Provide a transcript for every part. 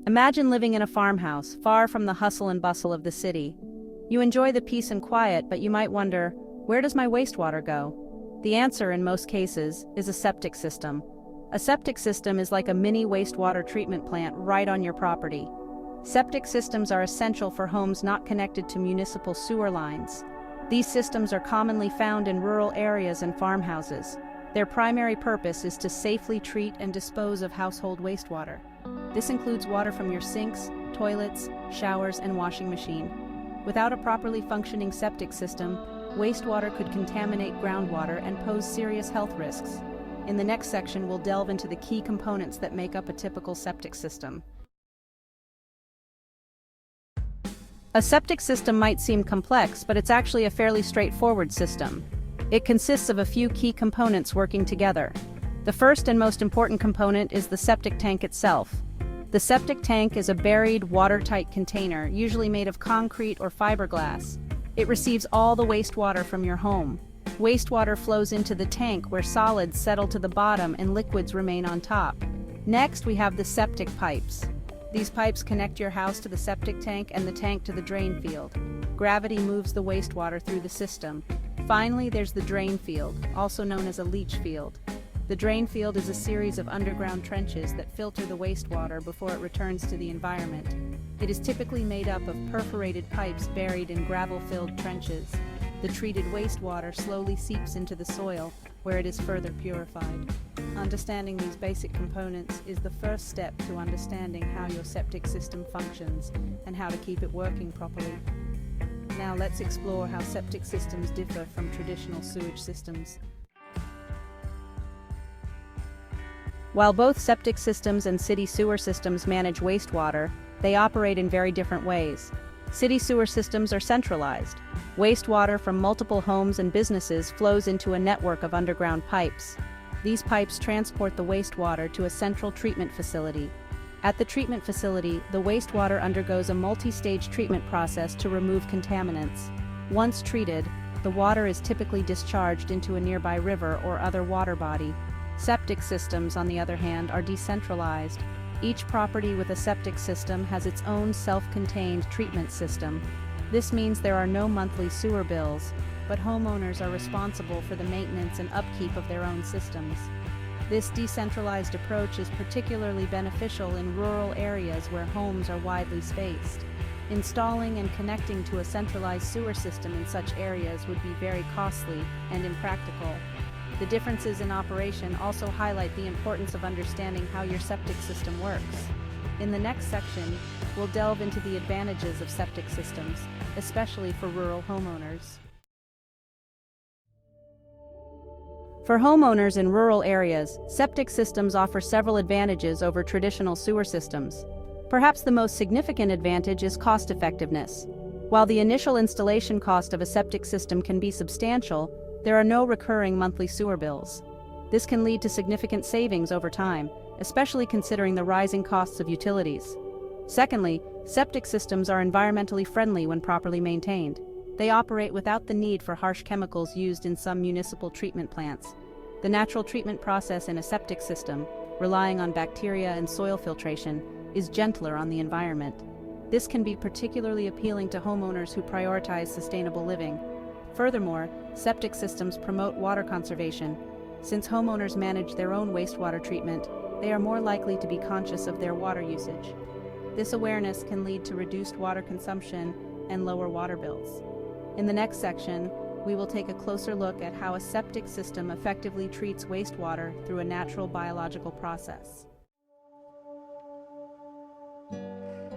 Imagine living in a farmhouse, far from the hustle and bustle of the city. You enjoy the peace and quiet, but you might wonder, where does my wastewater go? The answer, in most cases, is a septic system. A septic system is like a mini wastewater treatment plant right on your property. Septic systems are essential for homes not connected to municipal sewer lines. These systems are commonly found in rural areas and farmhouses. Their primary purpose is to safely treat and dispose of household wastewater. This includes water from your sinks, toilets, showers, and washing machine. Without a properly functioning septic system, wastewater could contaminate groundwater and pose serious health risks. In the next section, we'll delve into the key components that make up a typical septic system. A septic system might seem complex, but it's actually a fairly straightforward system. It consists of a few key components working together. The first and most important component is the septic tank itself. The septic tank is a buried, watertight container, usually made of concrete or fiberglass. It receives all the wastewater from your home. Wastewater flows into the tank where solids settle to the bottom and liquids remain on top. Next, we have the septic pipes. These pipes connect your house to the septic tank and the tank to the drain field. Gravity moves the wastewater through the system. Finally, there's the drain field, also known as a leach field. The drain field is a series of underground trenches that filter the wastewater before it returns to the environment. It is typically made up of perforated pipes buried in gravel-filled trenches. The treated wastewater slowly seeps into the soil, where it is further purified. Understanding these basic components is the first step to understanding how your septic system functions and how to keep it working properly. Now let's explore how septic systems differ from traditional sewage systems. While both septic systems and city sewer systems manage wastewater, they operate in very different ways. City sewer systems are centralized. Wastewater from multiple homes and businesses flows into a network of underground pipes. These pipes transport the wastewater to a central treatment facility. At the treatment facility, the wastewater undergoes a multi-stage treatment process to remove contaminants. Once treated, the water is typically discharged into a nearby river or other water body. Septic systems, on the other hand, are decentralized. Each property with a septic system has its own self-contained treatment system. This means there are no monthly sewer bills, but homeowners are responsible for the maintenance and upkeep of their own systems. This decentralized approach is particularly beneficial in rural areas where homes are widely spaced. Installing and connecting to a centralized sewer system in such areas would be very costly and impractical. The differences in operation also highlight the importance of understanding how your septic system works. In the next section, we'll delve into the advantages of septic systems, especially for rural homeowners. For homeowners in rural areas, septic systems offer several advantages over traditional sewer systems. Perhaps the most significant advantage is cost effectiveness. While the initial installation cost of a septic system can be substantial, there are no recurring monthly sewer bills. This can lead to significant savings over time, especially considering the rising costs of utilities. Secondly, septic systems are environmentally friendly when properly maintained. They operate without the need for harsh chemicals used in some municipal treatment plants. The natural treatment process in a septic system, relying on bacteria and soil filtration, is gentler on the environment. This can be particularly appealing to homeowners who prioritize sustainable living. Furthermore, septic systems promote water conservation. Since homeowners manage their own wastewater treatment, they are more likely to be conscious of their water usage. This awareness can lead to reduced water consumption and lower water bills. In the next section, we will take a closer look at how a septic system effectively treats wastewater through a natural biological process.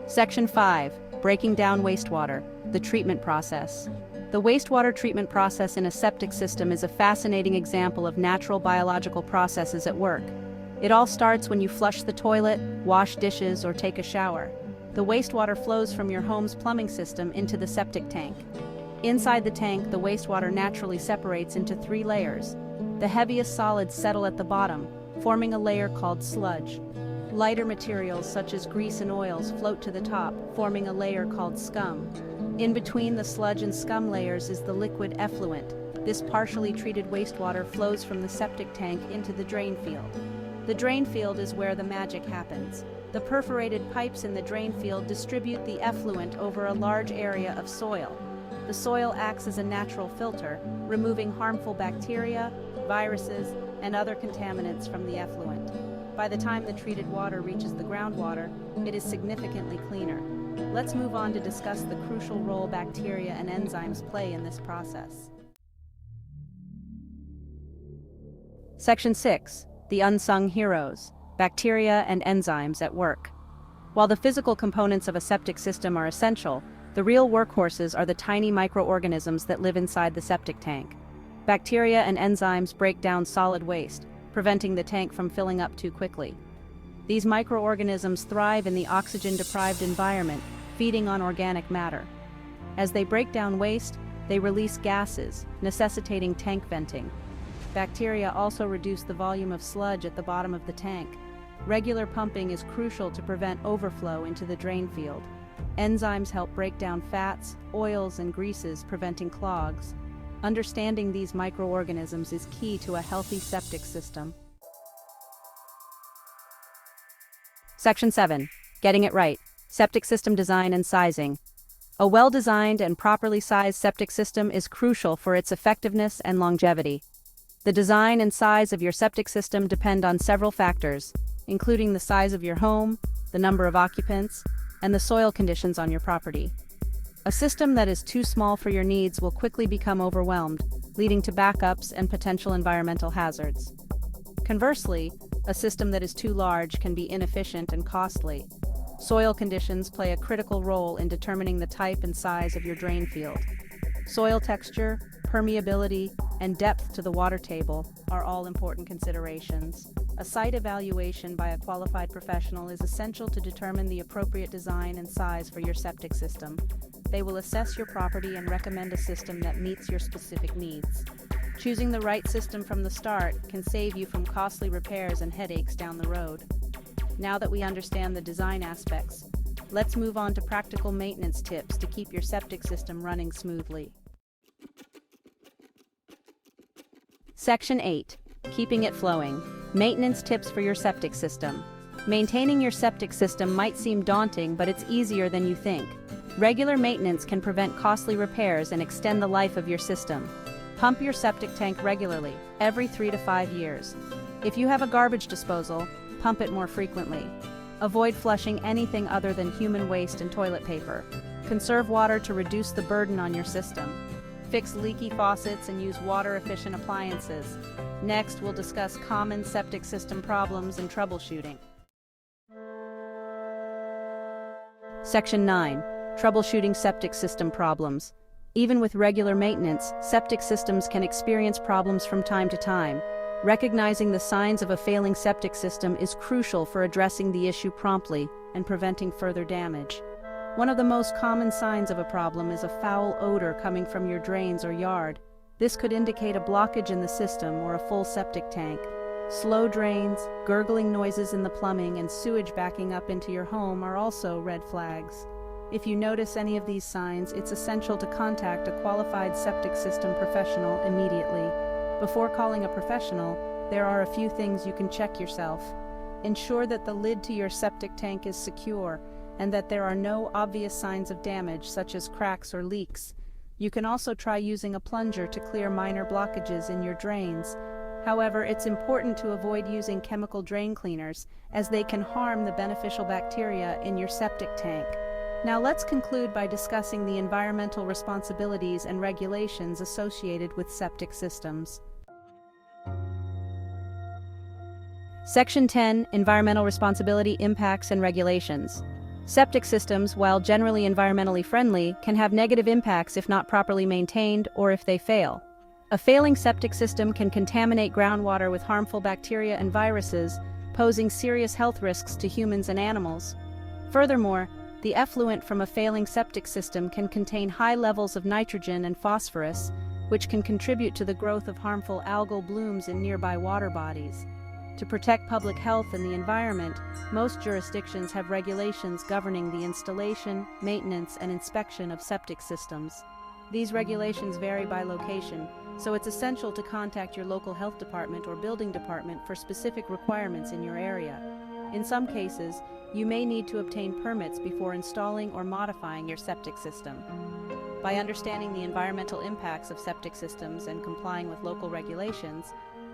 Section 5. Breaking down wastewater, the treatment process. The wastewater treatment process in a septic system is a fascinating example of natural biological processes at work. It all starts when you flush the toilet, wash dishes, or take a shower. The wastewater flows from your home's plumbing system into the septic tank. Inside the tank, the wastewater naturally separates into 3 layers. The heaviest solids settle at the bottom, forming a layer called sludge. Lighter materials such as grease and oils float to the top, forming a layer called scum. In between the sludge and scum layers is the liquid effluent. This partially treated wastewater flows from the septic tank into the drain field. The drain field is where the magic happens. The perforated pipes in the drain field distribute the effluent over a large area of soil. The soil acts as a natural filter, removing harmful bacteria, viruses, and other contaminants from the effluent. By the time the treated water reaches the groundwater, it is significantly cleaner. Let's move on to discuss the crucial role bacteria and enzymes play in this process. Section 6. The unsung heroes. Bacteria and enzymes at work. While the physical components of a septic system are essential, the real workhorses are the tiny microorganisms that live inside the septic tank. Bacteria and enzymes break down solid waste, preventing the tank from filling up too quickly. These microorganisms thrive in the oxygen-deprived environment, feeding on organic matter. As they break down waste, they release gases, necessitating tank venting. Bacteria also reduce the volume of sludge at the bottom of the tank. Regular pumping is crucial to prevent overflow into the drain field. Enzymes help break down fats, oils, and greases, preventing clogs. Understanding these microorganisms is key to a healthy septic system. Section 7. Getting it right. Septic system design and sizing. A well-designed and properly sized septic system is crucial for its effectiveness and longevity. The design and size of your septic system depend on several factors, including the size of your home, the number of occupants, and the soil conditions on your property. A system that is too small for your needs will quickly become overwhelmed, leading to backups and potential environmental hazards. Conversely, a system that is too large can be inefficient and costly. Soil conditions play a critical role in determining the type and size of your drain field. Soil texture, permeability, and depth to the water table are all important considerations. A site evaluation by a qualified professional is essential to determine the appropriate design and size for your septic system. They will assess your property and recommend a system that meets your specific needs. Choosing the right system from the start can save you from costly repairs and headaches down the road. Now that we understand the design aspects, let's move on to practical maintenance tips to keep your septic system running smoothly. Section 8. Keeping it flowing. Maintenance tips for your septic system. Maintaining your septic system might seem daunting, but it's easier than you think. Regular maintenance can prevent costly repairs and extend the life of your system. Pump your septic tank regularly, every 3 to 5 years. If you have a garbage disposal, pump it more frequently. Avoid flushing anything other than human waste and toilet paper. Conserve water to reduce the burden on your system. Fix leaky faucets and use water-efficient appliances. Next, we'll discuss common septic system problems and troubleshooting. Section 9. Troubleshooting septic system problems. Even with regular maintenance, septic systems can experience problems from time to time. Recognizing the signs of a failing septic system is crucial for addressing the issue promptly and preventing further damage. One of the most common signs of a problem is a foul odor coming from your drains or yard. This could indicate a blockage in the system or a full septic tank. Slow drains, gurgling noises in the plumbing, and sewage backing up into your home are also red flags. If you notice any of these signs, it's essential to contact a qualified septic system professional immediately. Before calling a professional, there are a few things you can check yourself. Ensure that the lid to your septic tank is secure and that there are no obvious signs of damage such as cracks or leaks. You can also try using a plunger to clear minor blockages in your drains. However, it's important to avoid using chemical drain cleaners as they can harm the beneficial bacteria in your septic tank. Now let's conclude by discussing the environmental responsibilities and regulations associated with septic systems. Section 10. Environmental Responsibility, Impacts, and Regulations. Septic systems, while generally environmentally friendly, can have negative impacts if not properly maintained or if they fail. A failing septic system can contaminate groundwater with harmful bacteria and viruses, posing serious health risks to humans and animals. Furthermore, the effluent from a failing septic system can contain high levels of nitrogen and phosphorus, which can contribute to the growth of harmful algal blooms in nearby water bodies. To protect public health and the environment, most jurisdictions have regulations governing the installation, maintenance, and inspection of septic systems. These regulations vary by location, so it's essential to contact your local health department or building department for specific requirements in your area. In some cases, you may need to obtain permits before installing or modifying your septic system. By understanding the environmental impacts of septic systems and complying with local regulations,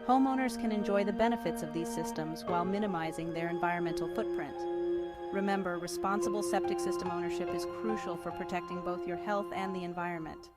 homeowners can enjoy the benefits of these systems while minimizing their environmental footprint. Remember, responsible septic system ownership is crucial for protecting both your health and the environment.